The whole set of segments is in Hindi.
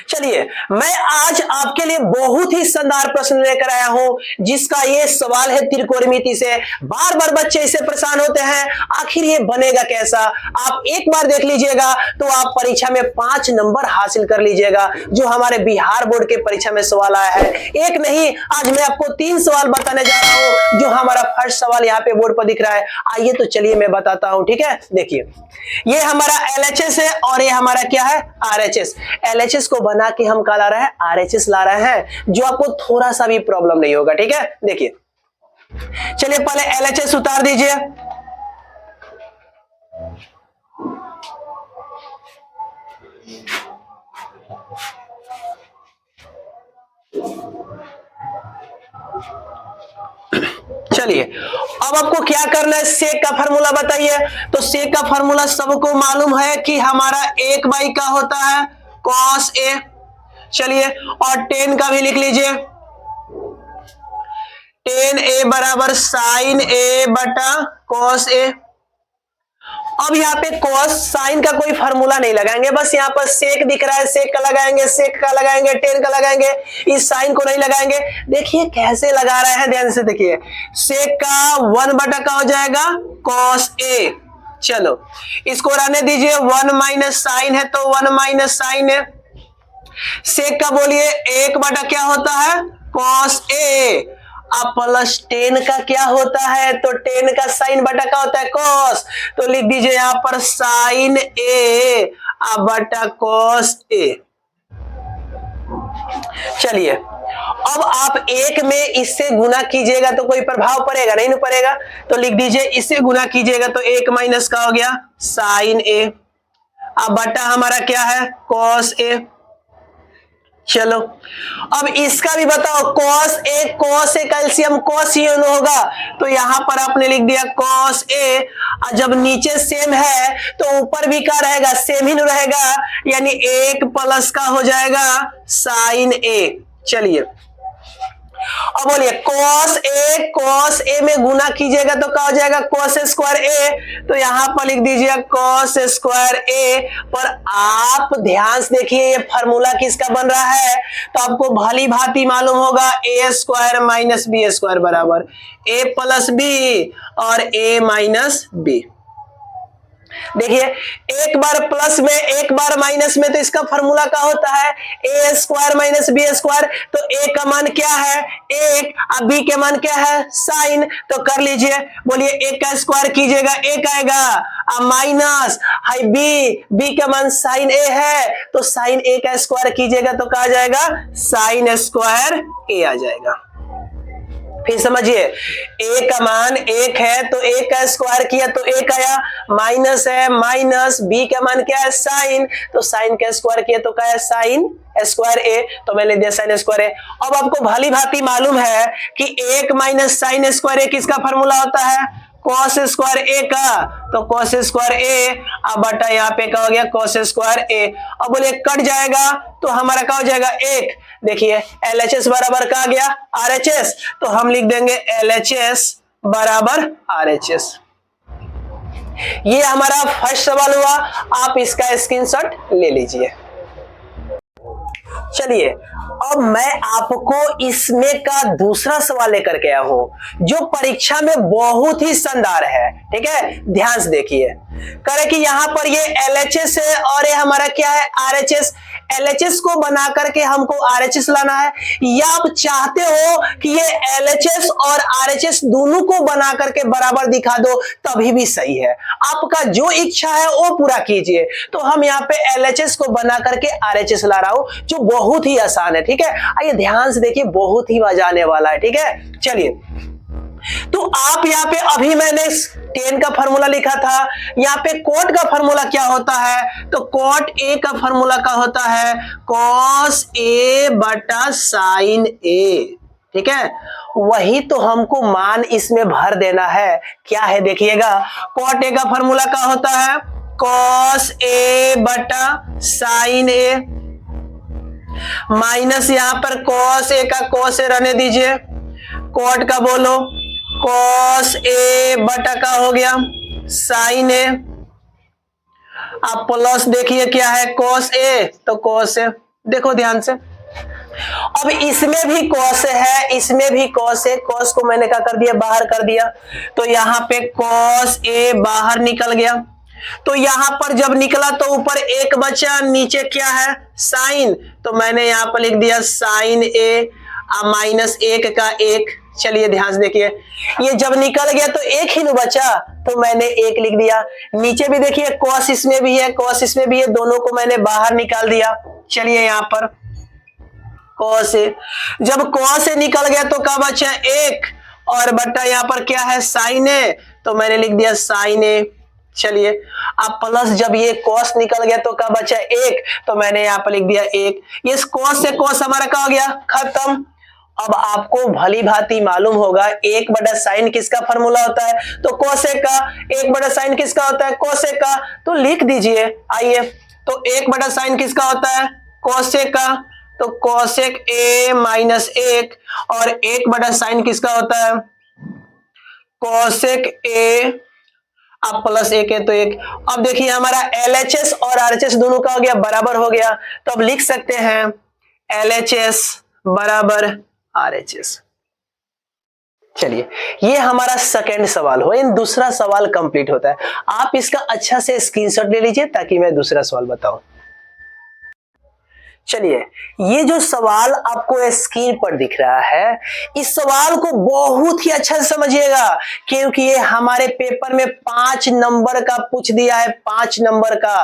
चलिए मैं आज आपके लिए बहुत ही शानदार प्रश्न लेकर आया हूं जिसका ये सवाल है त्रिकोणमिति से। बार बार बच्चे इससे परेशान होते हैं, आखिर ये बनेगा कैसा। आप एक बार देख लीजिएगा तो आप परीक्षा में 5 नंबर हासिल कर लीजिएगा, जो हमारे बिहार बोर्ड के परीक्षा में सवाल आया है। एक नहीं, आज मैं आपको 3 सवाल बताने जा रहा हूं, जो हमारा फर्स्ट सवाल यहाँ पे बोर्ड पर दिख रहा है। आइए तो चलिए मैं बताता हूं, ठीक है। देखिए ये हमारा LHS है और ये हमारा क्या है, RHS। LHS को बना के हम क्या ला रहे हैं, RHS ला रहे हैं, जो आपको थोड़ा सा भी प्रॉब्लम नहीं होगा, ठीक है। देखिए चलिए पहले LHS उतार दीजिए। चलिए अब आपको क्या करना है, सेक का फार्मूला बताइए। तो सेक का फार्मूला सबको मालूम है कि हमारा 1/, का होता है cos A। चलिए और 10 का भी लिख लीजिए, 10A बराबर sin A बटा cos A। अब यहाँ पे cos sin का कोई फार्मूला नहीं लगाएंगे, बस यहाँ पर सेक दिख रहा है, सेक का लगाएंगे, सेक का लगाएंगे, 10 का लगाएंगे, इस साइन को नहीं लगाएंगे। देखिए कैसे लगा रहे हैं, ध्यान से देखिए। सेक का 1/, का हो जाएगा cos A। चलो इसको रहने दीजिए, 1 माइनस साइन है तो 1 माइनस साइन है। सेक का बोलिए 1/, क्या होता है cos A। अब प्लस 10 का क्या होता है, तो 10 का साइन बटा का होता है cos, तो लिख दीजिए यहां पर साइन A बटा cos A। चलिए अब आप 1 में इससे गुना कीजिएगा तो कोई प्रभाव पड़ेगा नहीं, नहीं पड़ेगा, तो लिख दीजिए इससे गुना कीजिएगा तो 1 माइनस का हो गया साइन A। अब बटा हमारा क्या है cos A। चलो अब इसका भी बताओ, cos A कैल्शियम cos ही होगा, तो यहां पर आपने लिख दिया cos A। जब नीचे सेम है तो ऊपर भी क्या रहेगा, सेम ही रहेगा, यानी 1 प्लस का हो जाएगा साइन A। चलिए अब बोलिए cos A में गुना कीजिएगा तो क्या हो जाएगा cos स्क्वायर A, तो यहां पर लिख दीजिए cos स्क्वायर A। पर आप ध्यान से देखिए ये फार्मूला किसका बन रहा है, तो आपको भली भांति मालूम होगा A square minus B square बराबर A प्लस B और A माइनस B। देखिए एक बार प्लस में एक बार माइनस में, तो इसका फार्मूला क्या होता है A square minus B square. तो A का मान क्या है 1, अब B के मान क्या है साइन, तो कर लीजिए। बोलिए 1 का स्क्वायर कीजिएगा 1 आएगा, अब माइनस हाई B का मान साइन A है, तो साइन A का स्क्वायर कीजिएगा तो क्या आ जाएगा साइन स्क्वायर A आ जाएगा। फिर समझिए A का मान 1 है तो 1 का स्क्वायर किया तो 1 आया, माइनस है माइनस, B का मान क्या है साइन, तो साइन का स्क्वायर किया तो क्या है साइन स्क्वायर A, तो मैंने दिया साइन स्क्वायर A। अब आपको भली भांति मालूम है कि 1 माइनस साइन स्क्वायर A किसका फार्मूला होता है cos स्क्वायर A का, तो cos स्क्वायर A। अब बटा यहाँ पे क्या हो गया cos स्क्वायर A। अब बोले कट जाएगा तो हमारा क्या हो जाएगा 1। देखिए LHS बराबर क्या गया RHS, तो हम लिख देंगे LHS बराबर RHS। ये हमारा फर्स्ट सवाल हुआ, आप इसका स्क्रीनशॉट ले लीजिए। चलिए अब मैं आपको इसमें का दूसरा सवाल लेकर के आया हूं, जो परीक्षा में बहुत ही शानदार है, ठीक है। ध्यान से देखिए, करे कि यहां पर ये LHS है और ये हमारा क्या है RHS। LHS को बना करके हमको RHS लाना है, या आप चाहते हो कि ये LHS और RHS दोनों को बना करके बराबर दिखा दो तभी भी सही है, आपका जो इच्छा है वो पूरा कीजिए। तो हम यहाँ पे LHS को बना करके RHS ला रहा हूं, जो बहुत ही आसान है, ठीक है। आइए ध्यान से देखिए, बहुत ही मजा आने वाला है, ठीक है। चलिए तो आप यहाँ पे अभी मैंने 10 का फार्मूला लिखा था, यहाँ पे कोट का फार्मूला क्या होता है, तो कोट A का फार्मूला क्या होता है cos A बटा साइन A, ठीक है। वही तो हमको मान इसमें भर देना है, क्या है देखिएगा। कोट A का फार्मूला क्या होता है cos A बटा साइन A, माइनस यहाँ पर cos A का cos A रहने दीजिए, कोट का बोलो cos A बटा का हो गया साइन A। अब प्लस देखिए क्या है cos A, तो cos A। देखो ध्यान से, अब इसमें भी कॉस है, इसमें भी कॉस है, कॉस को मैंने क्या कर दिया, बाहर कर दिया, तो यहां पे कॉस ए बाहर निकल गया। तो यहां पर जब निकला तो ऊपर एक बचा, नीचे क्या है, साइन, तो मैंने यहां पर लिख दिया साइन ए माइनस एक का एक। चलिए ध्यान से देखिए, ये जब निकल गया तो एक ही न बचा, तो मैंने एक लिख दिया। नीचे भी देखिए कॉस इसमें भी है, कॉस इसमें भी है, दोनों को मैंने बाहर निकाल दिया। चलिए यहां पर कॉस ए, जब कॉस ए निकल गया तो क्या बचा, एक, और बट्टा यहां पर क्या है, साइन ए, तो मैंने लिख दिया साइन ए। चलिए अब प्लस जब ये कॉस निकल गया तो क्या बचा, एक, तो मैंने यहां पर लिख दिया एक। ये कॉस से कॉस हमारा क्या हो गया, खत्म। अब आपको भली भांति मालूम होगा एक बटा साइन किसका फॉर्मूला होता है, तो कोसेक का। एक बटा साइन किसका होता है, कोसेक का, तो लिख दीजिए। आइए, तो एक बटा साइन किसका होता है, कोसेक का, तो कोसेक ए माइनस एक, और एक बटा साइन किसका होता है, कोसेक ए, अब प्लस एक है तो एक। अब देखिए हमारा LHS और RHS दोनों का हो गया, बराबर हो गया, तो अब लिख सकते हैं LHS बराबर RHS। चलिए ये हमारा सेकेंड सवाल हो, इन दूसरा सवाल कंप्लीट होता है। आप इसका अच्छा से स्क्रीनशॉट ले लीजिए ताकि मैं दूसरा सवाल बताऊं। चलिए ये जो सवाल आपको स्क्रीन पर दिख रहा है, इस सवाल को बहुत ही अच्छा से समझिएगा, क्योंकि ये हमारे पेपर में 5 नंबर का पूछ दिया है, 5 नंबर का।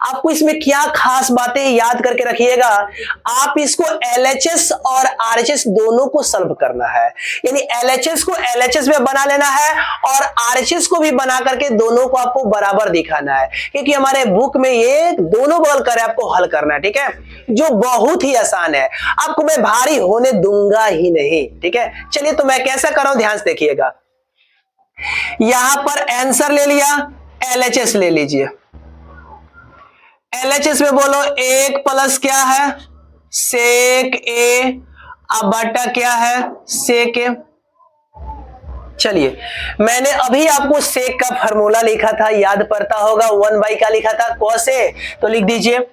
आपको इसमें क्या खास बातें याद करके रखिएगा, आप इसको LHS और RHS दोनों को सॉल्व करना है, यानी LHS को LHS में बना लेना है और RHS को भी बना करके दोनों को आपको बराबर दिखाना है, क्योंकि हमारे बुक में ये दोनों बगल कर आपको हल करना है, ठीक है, जो बहुत ही आसान है, आपको मैं भारी होने दूंगा ही नहीं, ठीक है। चलिए तो मैं कैसा कर रहा हूं, ध्यान से देखिएगा। यहां पर आंसर ले लिया, LHS ले लीजिए। LHS में बोलो एक प्लस क्या है, सेक ए, अब बटा क्या है, सेक ए। चलिए मैंने अभी आपको सेक का फॉर्मूला लिखा था, याद पड़ता होगा, 1 का लिखा था कॉस ए, तो लिख दीजिए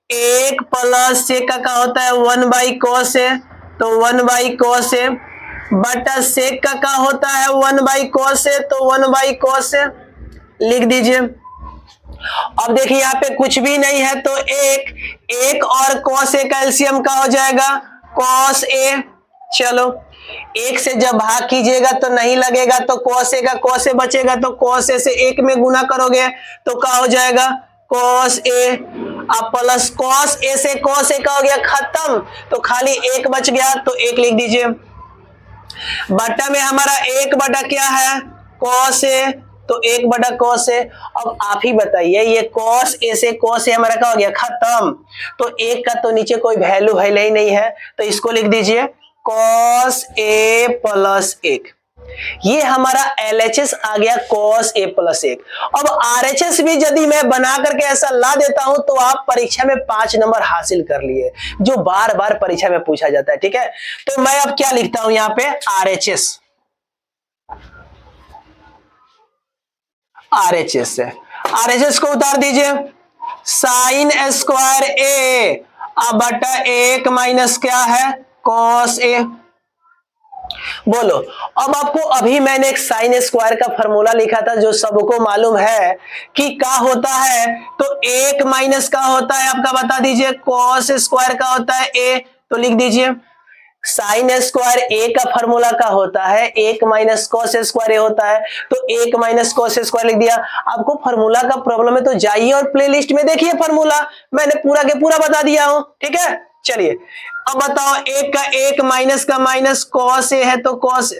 एक प्लस सेक का होता है 1 कॉस ए, तो 1 कॉस ए, बटा सेक का होता है 1 कॉस ए, तो 1 कॉस ए लिख दीजिए। अब देखिए यहाँ पे कुछ भी नहीं है, तो एक और कॉस ए का एलसीएम का हो जाएगा कॉस ए। चलो एक से जब भाग कीजिएगा तो नहीं लगेगा, तो कॉस ए का कॉस ए बचेगा, तो कॉस ए से एक में गुना करोगे तो क्या हो जाएगा, कॉस ए, अब प्लस कॉस ए से कॉस ए का हो गया खत्म, तो खाली एक बच गया, तो एक लिख दीजिए। बटा में हमारा एक बटा क्या है, कॉस ए, तो एक बटा कॉस ए। अब आप ही बताइए, ये कॉस ए से कॉस ए हमारा क्या हो गया, खत्म, तो एक का तो नीचे कोई वैल्यू है ही नहीं है, तो इसको लिख दीजिए कॉस ए प्लस एक। ये हमारा LHS आ गया cos a प्लस एक। अब RHS भी यदि मैं बना करके ऐसा ला देता हूं तो आप परीक्षा में 5 नंबर हासिल कर लिए, जो बार बार परीक्षा में पूछा जाता है, ठीक है। तो मैं अब क्या लिखता हूं यहाँ पे, RHS से RHS को उतार दीजिए, साइन स्क्वायर ए, अब बटा एक माइनस क्या है, cos a। बोलो, अब आपको अभी मैंने एक साइन स्क्वायर का फॉर्मूला लिखा था, जो सबको मालूम है कि क्या होता है, तो एक माइनस का होता है, आपका बता दीजिए, कॉस स्क्वायर का होता है ए, तो लिख दीजिए साइन स्क्वायर ए का फॉर्मूला का होता है एक माइनस कॉस स्क्वायर ए होता है, तो एक माइनस कॉस स्क्वायर लिख दिया। आपको फॉर्मूला का प्रॉब्लम है तो जाइए और प्लेलिस्ट में देखिए फॉर्मूला, मैंने पूरा के पूरा बता दिया हूं, ठीक है। चलिए अब बताओ, एक का एक माइनस का माइनस कॉस ए है तो कॉस।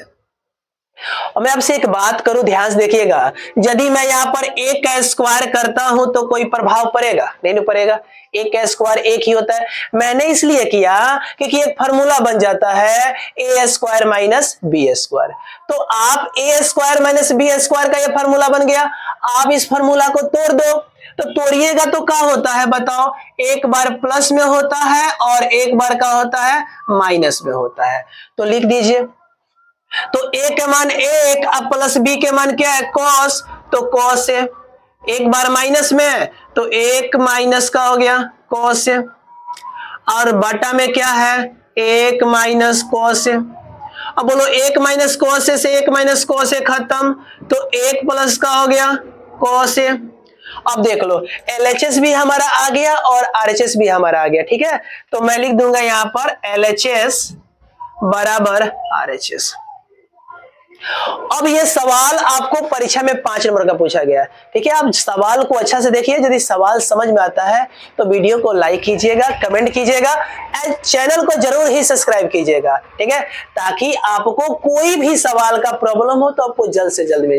और मैं आपसे एक बात करूं, ध्यान से देखिएगा, यदि मैं यहां पर एक का स्क्वायर करता हूं तो कोई प्रभाव पड़ेगा नहीं पड़ेगा, एक का स्क्वायर एक ही होता है। मैंने इसलिए किया क्योंकि एक फॉर्मूला बन जाता है ए स्क्वायर माइनस बी स्क्वायर, तो आप ए स्क्वायर माइनस बी स्क्वायर का ये फॉर्मूला बन गया। आप इस फॉर्मूला को तोड़ दो, तो तोड़िएगा तो क्या होता है बताओ, एक बार प्लस में होता है और एक बार क्या होता है, माइनस में होता है, तो लिख दीजिए। तो ए के मान एक, अब प्लस बी के मान क्या है, कॉस, तो कॉस है, एक बार माइनस में तो एक माइनस का हो गया कॉस है। और बटा में क्या है 1 माइनस कॉस ए। अब बोलो 1 माइनस कॉस ए से 1 माइनस कॉस ए खत्म, तो 1 प्लस का हो गया कॉस ए। अब देख लो LHS भी हमारा आ गया और RHS भी हमारा आ गया, ठीक है। तो मैं लिख दूंगा यहां पर LHS बराबर RHS। अब ये सवाल आपको परीक्षा में 5 नंबर का पूछा गया है, ठीक है। आप सवाल को अच्छा से देखिए, यदि सवाल समझ में आता है तो वीडियो को लाइक कीजिएगा, कमेंट कीजिएगा, एंड चैनल को जरूर ही सब्सक्राइब कीजिएगा, ठीक है, ताकि आपको कोई भी सवाल का प्रॉब्लम हो तो आपको जल्द से जल्द मिल जाए।